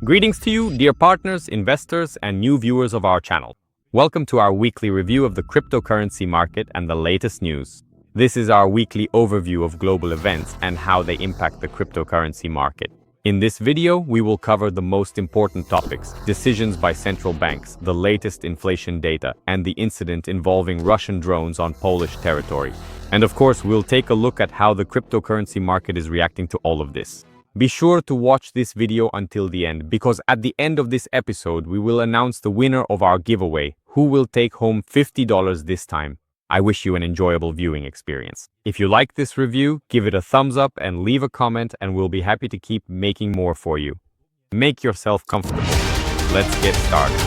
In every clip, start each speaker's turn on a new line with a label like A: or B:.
A: Greetings to you, dear partners, investors, and new viewers of our channel. Welcome to our weekly review of the cryptocurrency market and the latest news. This is our weekly overview of global events and how they impact the cryptocurrency market. In this video, we will cover the most important topics, decisions by central banks, the latest inflation data, and the incident involving Russian drones on Polish territory. And of course, we'll take a look at how the cryptocurrency market is reacting to all of this. Be sure to watch this video until the end, because at the end of this episode, we will announce the winner of our giveaway, who will take home $50 this time. I wish you an enjoyable viewing experience. If you like this review, give it a thumbs up and leave a comment, and we'll be happy to keep making more for you. Make yourself comfortable. Let's get started.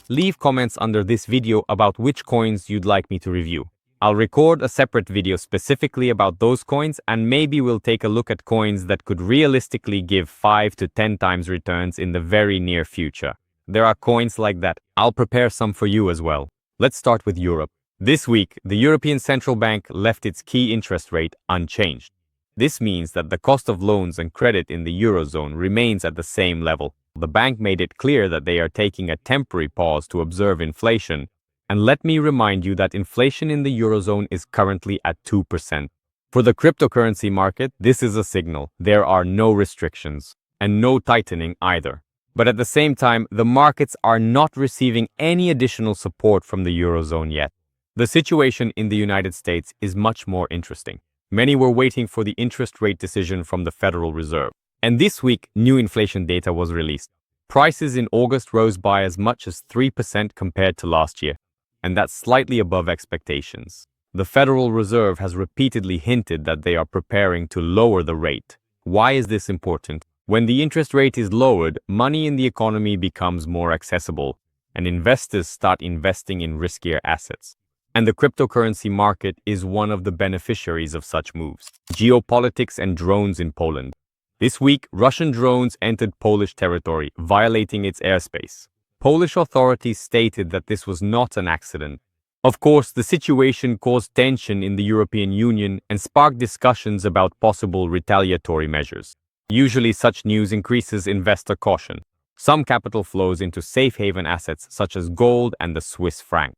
A: Leave comments under this video about which coins you'd like me to review. I'll record a separate video specifically about those coins, and maybe we'll take a look at coins that could realistically give 5 to 10 times returns in the very near future. There are coins like that. I'll prepare some for you as well. Let's start with Europe. This week, the European Central Bank left its key interest rate unchanged. This means that the cost of loans and credit in the Eurozone remains at the same level. The bank made it clear that they are taking a temporary pause to observe inflation. And let me remind you that inflation in the Eurozone is currently at 2%. For the cryptocurrency market, this is a signal. There are no restrictions and no tightening either. But at the same time, the markets are not receiving any additional support from the Eurozone yet. The situation in the United States is much more interesting. Many were waiting for the interest rate decision from the Federal Reserve. And this week, new inflation data was released. Prices in August rose by as much as 3% compared to last year. And that's slightly above expectations. The Federal Reserve has repeatedly hinted that they are preparing to lower the rate. Why is this important? When the interest rate is lowered, money in the economy becomes more accessible, and investors start investing in riskier assets. And the cryptocurrency market is one of the beneficiaries of such moves. Geopolitics and drones in Poland. This week, Russian drones entered Polish territory, violating its airspace. Polish authorities stated that this was not an accident. Of course, the situation caused tension in the European Union and sparked discussions about possible retaliatory measures. Usually, such news increases investor caution. Some capital flows into safe haven assets such as gold and the Swiss franc.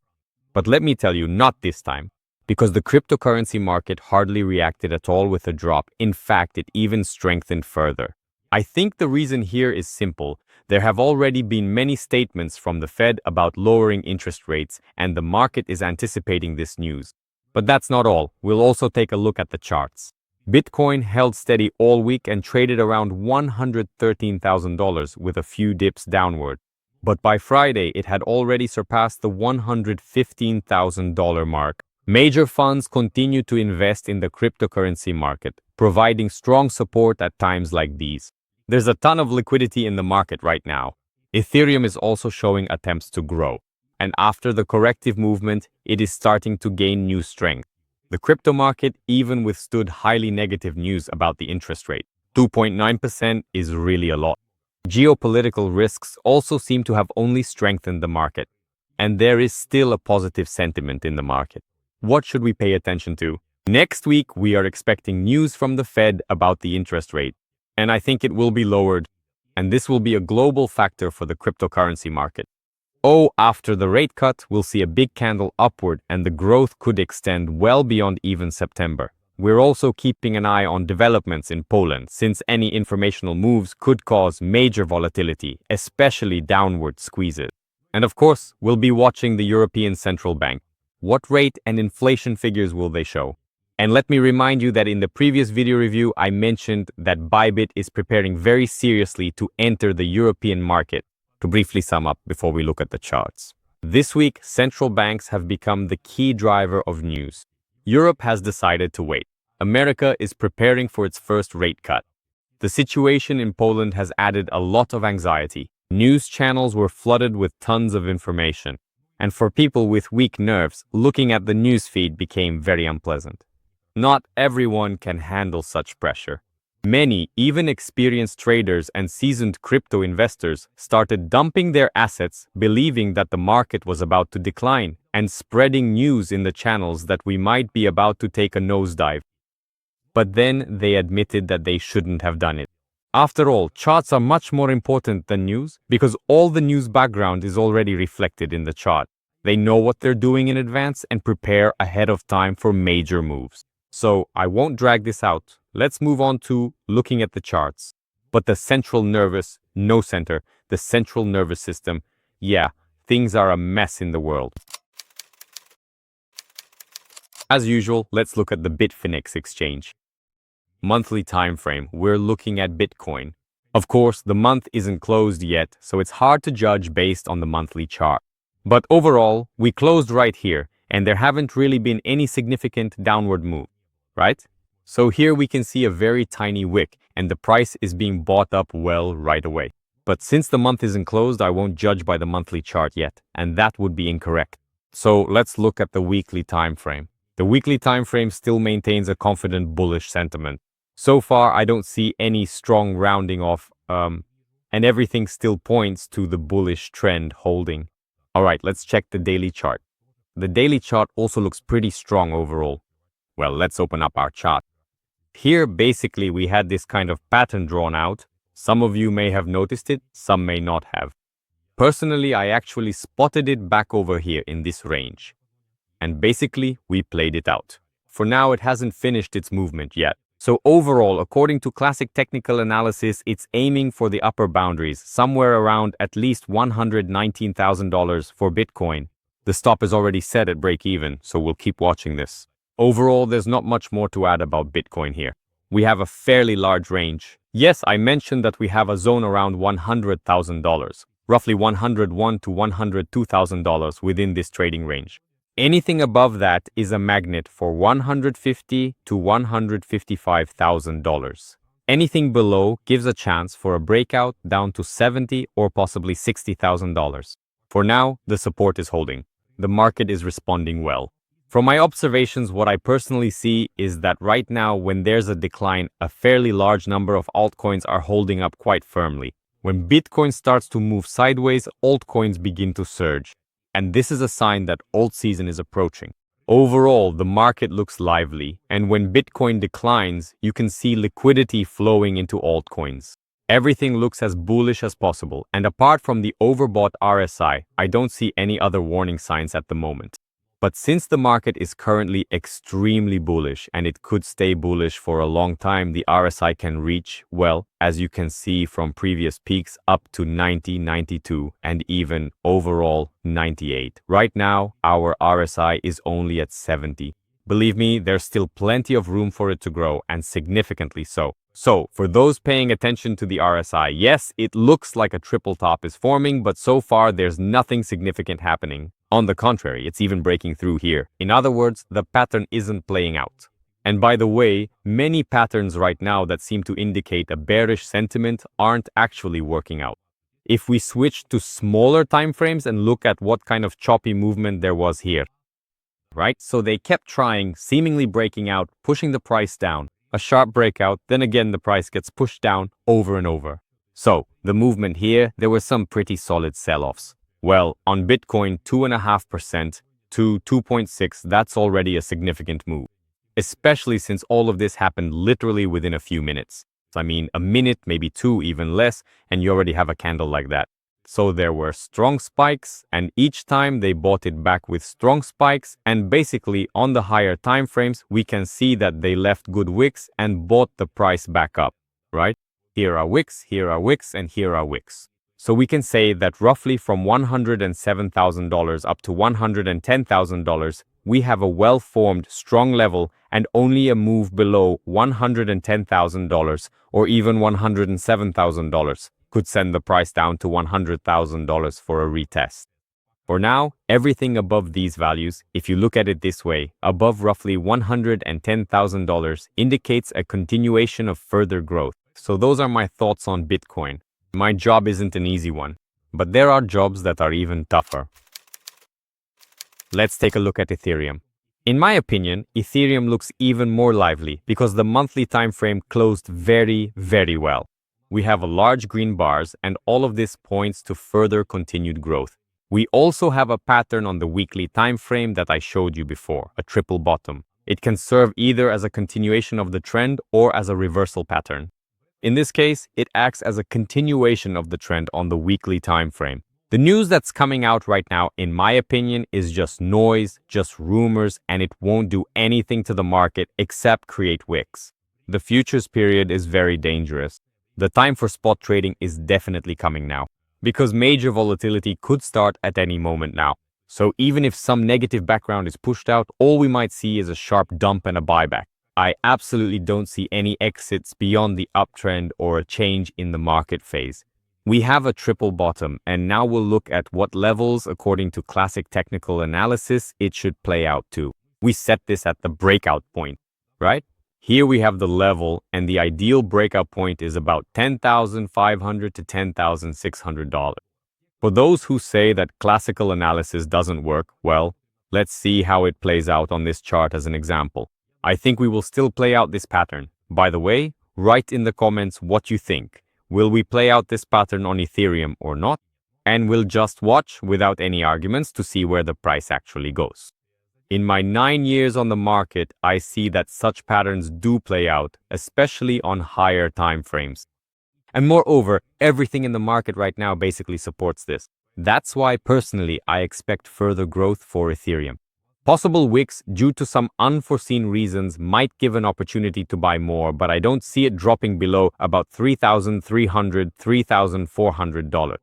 A: But let me tell you, not this time, because the cryptocurrency market hardly reacted at all with a drop. In fact, it even strengthened further. I think the reason here is simple. There have already been many statements from the Fed about lowering interest rates, and the market is anticipating this news. But that's not all. We'll also take a look at the charts. Bitcoin held steady all week and traded around $113,000 with a few dips downward. But by Friday, it had already surpassed the $115,000 mark. Major funds continue to invest in the cryptocurrency market, providing strong support at times like these. There's a ton of liquidity in the market right now. Ethereum is also showing attempts to grow. And after the corrective movement, it is starting to gain new strength. The crypto market even withstood highly negative news about the interest rate. 2.9% is really a lot. Geopolitical risks also seem to have only strengthened the market. And there is still a positive sentiment in the market. What should we pay attention to? Next week, we are expecting news from the Fed about the interest rate. And I think it will be lowered, and this will be a global factor for the cryptocurrency market. After the rate cut, we'll see a big candle upward, and the growth could extend well beyond even September. We're also keeping an eye on developments in Poland, since any informational moves could cause major volatility, especially downward squeezes. And of course, we'll be watching the European Central Bank. What rate and inflation figures will they show? And let me remind you that in the previous video review, I mentioned that Bybit is preparing very seriously to enter the European market. To briefly sum up before we look at the charts. This week, central banks have become the key driver of news. Europe has decided to wait. America is preparing for its first rate cut. The situation in Poland has added a lot of anxiety. News channels were flooded with tons of information. And for people with weak nerves, looking at the newsfeed became very unpleasant. Not everyone can handle such pressure. Many, even experienced traders and seasoned crypto investors, started dumping their assets, believing that the market was about to decline, and spreading news in the channels that we might be about to take a nosedive. But then they admitted that they shouldn't have done it. After all, charts are much more important than news because all the news background is already reflected in the chart. They know what they're doing in advance and prepare ahead of time for major moves. So I won't drag this out. Let's move on to looking at the charts. But the central nervous, no center, the central nervous system, yeah, things are a mess in the world. As usual, let's look at the Bitfinex exchange. Monthly time frame, we're looking at Bitcoin. Of course, the month isn't closed yet, so it's hard to judge based on the monthly chart. But overall, we closed right here, and there haven't really been any significant downward move, right? So here we can see a very tiny wick, and the price is being bought up well right away. But since the month isn't closed, I won't judge by the monthly chart yet, and that would be incorrect. So let's look at the weekly time frame. The weekly time frame still maintains a confident bullish sentiment. So far, I don't see any strong rounding off, and everything still points to the bullish trend holding. All right, let's check the daily chart. The daily chart also looks pretty strong overall. Well, let's open up our chart. Here, basically, we had this kind of pattern drawn out. Some of you may have noticed it, some may not have. Personally, I actually spotted it back over here in this range. And basically, we played it out. For now, it hasn't finished its movement yet. So overall, according to classic technical analysis, it's aiming for the upper boundaries, somewhere around at least $119,000 for Bitcoin. The stop is already set at break even, so we'll keep watching this. Overall, there's not much more to add about Bitcoin here. We have a fairly large range. Yes, I mentioned that we have a zone around $100,000, roughly $101,000 to $102,000 within this trading range. Anything above that is a magnet for $150,000 to $155,000. Anything below gives a chance for a breakout down to $70,000 or possibly $60,000. For now, the support is holding. The market is responding well. From my observations, what I personally see is that right now, when there's a decline, a fairly large number of altcoins are holding up quite firmly. When Bitcoin starts to move sideways, altcoins begin to surge. And this is a sign that alt season is approaching. Overall, the market looks lively, and when Bitcoin declines, you can see liquidity flowing into altcoins. Everything looks as bullish as possible, and apart from the overbought RSI, I don't see any other warning signs at the moment. But since the market is currently extremely bullish and it could stay bullish for a long time, the RSI can reach, well, as you can see from previous peaks, up to 90, 92, and even overall 98. Right now, our RSI is only at 70. Believe me, there's still plenty of room for it to grow, and significantly so. So, for those paying attention to the RSI, yes, it looks like a triple top is forming, but so far there's nothing significant happening. On the contrary, it's even breaking through here. In other words, the pattern isn't playing out. And by the way, many patterns right now that seem to indicate a bearish sentiment aren't actually working out. If we switch to smaller time frames and look at what kind of choppy movement there was here, right? So they kept trying, seemingly breaking out, pushing the price down. A sharp breakout, then again the price gets pushed down over and over. So, the movement here, there were some pretty solid sell-offs. Well, on Bitcoin, 2.5% to 2.6%, that's already a significant move. Especially since all of this happened literally within a few minutes. I mean, a minute, maybe two, even less, and you already have a candle like that. So there were strong spikes, and each time they bought it back with strong spikes, and basically on the higher time frames, we can see that they left good wicks and bought the price back up, right? Here are wicks, and here are wicks. So we can say that roughly from $107,000 up to $110,000, we have a well-formed, strong level, and only a move below $110,000 or even $107,000 could send the price down to $100,000 for a retest. For now, everything above these values, if you look at it this way, above roughly $110,000 indicates a continuation of further growth. So those are my thoughts on Bitcoin. My job isn't an easy one, but there are jobs that are even tougher. Let's take a look at Ethereum. In my opinion, Ethereum looks even more lively because the monthly time frame closed very, very well. We have a large green bars, and all of this points to further continued growth. We also have a pattern on the weekly time frame that I showed you before, a triple bottom. It can serve either as a continuation of the trend or as a reversal pattern. In this case, it acts as a continuation of the trend on the weekly time frame. The news that's coming out right now, in my opinion, is just noise, just rumors, and it won't do anything to the market except create wicks. The futures period is very dangerous. The time for spot trading is definitely coming now, because major volatility could start at any moment now. So even if some negative background is pushed out, all we might see is a sharp dump and a buyback. I absolutely don't see any exits beyond the uptrend or a change in the market phase. We have a triple bottom, and now we'll look at what levels, according to classic technical analysis, it should play out to. We set this at the breakout point, right? Here we have the level, and the ideal breakout point is about $10,500 to $10,600. For those who say that classical analysis doesn't work, well, let's see how it plays out on this chart as an example. I think we will still play out this pattern. By the way, write in the comments what you think. Will we play out this pattern on Ethereum or not? And we'll just watch without any arguments to see where the price actually goes. In my 9 years on the market, I see that such patterns do play out, especially on higher time frames. And moreover, everything in the market right now basically supports this. That's why personally I expect further growth for Ethereum. Possible wicks due to some unforeseen reasons might give an opportunity to buy more, but I don't see it dropping below about $3,300, $3,400.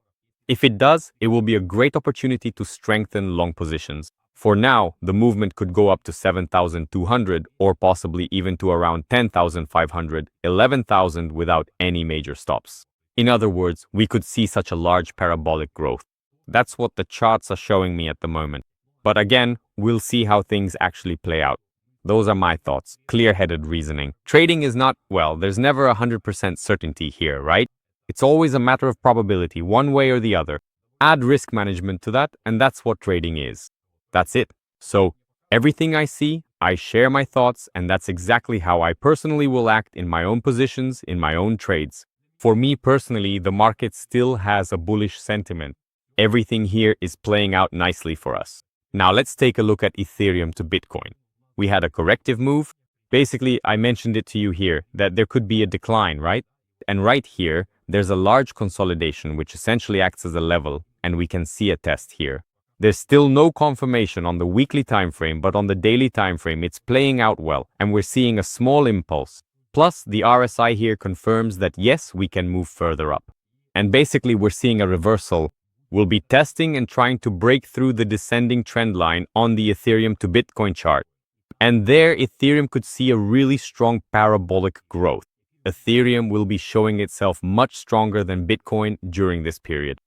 A: If it does, it will be a great opportunity to strengthen long positions. For now, the movement could go up to 7,200 or possibly even to around 10,500, 11,000 without any major stops. In other words, we could see such a large parabolic growth. That's what the charts are showing me at the moment. But again, we'll see how things actually play out. Those are my thoughts, clear-headed reasoning. Trading is not, well, there's never 100% certainty here, right? It's always a matter of probability, one way or the other. Add risk management to that, and that's what trading is. That's it. So, everything I see, I share my thoughts, and that's exactly how I personally will act in my own positions, in my own trades. For me personally, the market still has a bullish sentiment. Everything here is playing out nicely for us. Now let's take a look at Ethereum to Bitcoin. We had a corrective move. Basically, I mentioned it to you here that there could be a decline, right? And right here, there's a large consolidation which essentially acts as a level, and we can see a test here. There's still no confirmation on the weekly time frame, but on the daily time frame, it's playing out well, and we're seeing a small impulse. Plus, the RSI here confirms that yes, we can move further up. And basically, we're seeing a reversal. We'll be testing and trying to break through the descending trend line on the Ethereum to Bitcoin chart. And there, Ethereum could see a really strong parabolic growth. Ethereum will be showing itself much stronger than Bitcoin during this period.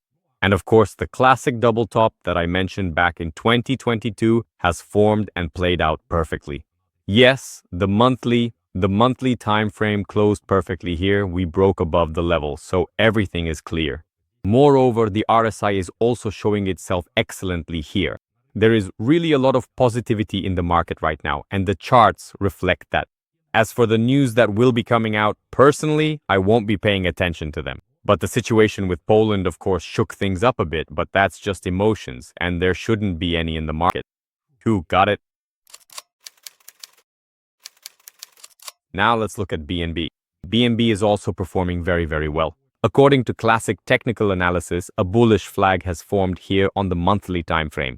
A: And of course, the classic double top that I mentioned back in 2022 has formed and played out perfectly. Yes, the monthly time frame closed perfectly here. We broke above the level, so everything is clear. Moreover, the RSI is also showing itself excellently here. There is really a lot of positivity in the market right now, and the charts reflect that. As for the news that will be coming out, personally, I won't be paying attention to them. But the situation with Poland, of course, shook things up a bit, but that's just emotions, and there shouldn't be any in the market. Who got it? Now let's look at BNB. BNB is also performing very, very well. According to classic technical analysis, a bullish flag has formed here on the monthly time frame.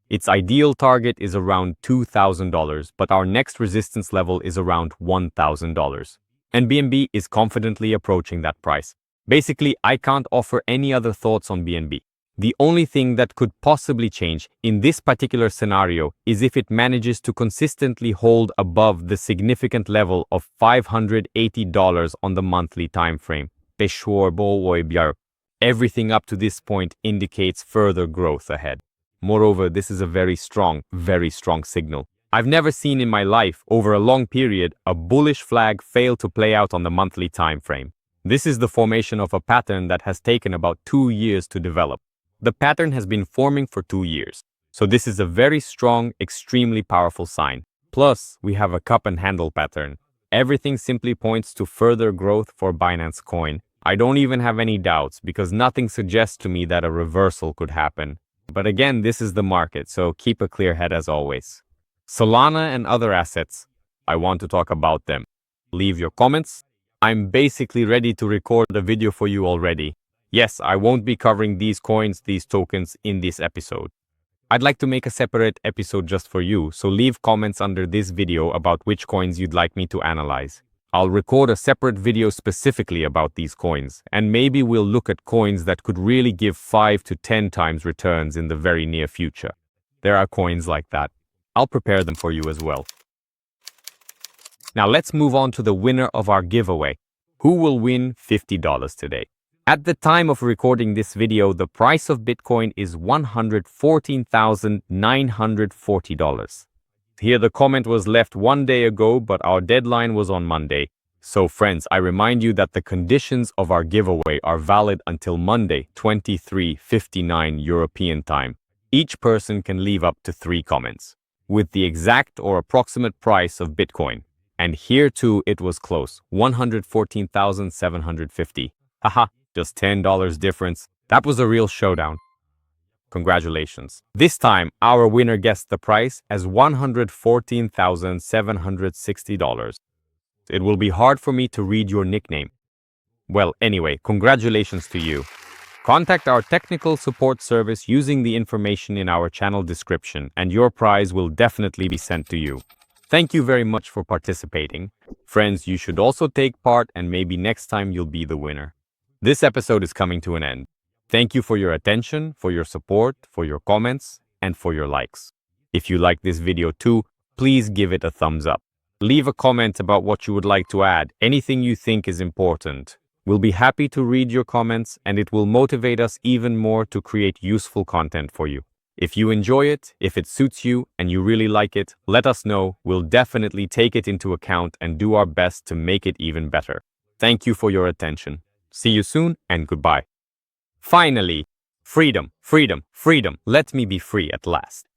A: Its ideal target is around $2,000, but our next resistance level is around $1,000. And BNB is confidently approaching that price. Basically, I can't offer any other thoughts on BNB. The only thing that could possibly change in this particular scenario is if it manages to consistently hold above the significant level of $580 on the monthly time frame. Everything up to this point indicates further growth ahead. Moreover, this is a very strong signal. I've never seen in my life, over a long period, a bullish flag fail to play out on the monthly time frame. This is the formation of a pattern that has taken about 2 years to develop. The pattern has been forming for 2 years. So this is a very strong, extremely powerful sign. Plus, we have a cup and handle pattern. Everything simply points to further growth for Binance Coin. I don't even have any doubts because nothing suggests to me that a reversal could happen. But again, this is the market, so keep a clear head as always. Solana and other assets, I want to talk about them. Leave your comments. I'm basically ready to record a video for you already. Yes, I won't be covering these coins, these tokens in this episode. I'd like to make a separate episode just for you, so leave comments under this video about which coins you'd like me to analyze. I'll record a separate video specifically about these coins, and maybe we'll look at coins that could really give 5 to 10 times returns in the very near future. There are coins like that. I'll prepare them for you as well. Now let's move on to the winner of our giveaway. Who will win $50 today? At the time of recording this video, the price of Bitcoin is $114,940. Here the comment was left 1 day ago, but our deadline was on Monday. So friends, I remind you that the conditions of our giveaway are valid until Monday, 23:59 European time. Each person can leave up to 3 comments with the exact or approximate price of Bitcoin. And here too, it was close, $114,750. Haha, just $10 difference. That was a real showdown. Congratulations. This time, our winner guessed the price as $114,760. It will be hard for me to read your nickname. Well, anyway, congratulations to you. Contact our technical support service using the information in our channel description, and your prize will definitely be sent to you. Thank you very much for participating. Friends, you should also take part, and maybe next time you'll be the winner. This episode is coming to an end. Thank you for your attention, for your support, for your comments, and for your likes. If you like this video too, please give it a thumbs up. Leave a comment about what you would like to add, anything you think is important. We'll be happy to read your comments, and it will motivate us even more to create useful content for you. If you enjoy it, if it suits you, and you really like it, let us know. We'll definitely take it into account and do our best to make it even better. Thank you for your attention. See you soon, and goodbye. Finally, freedom, freedom, freedom. Let me be free at last.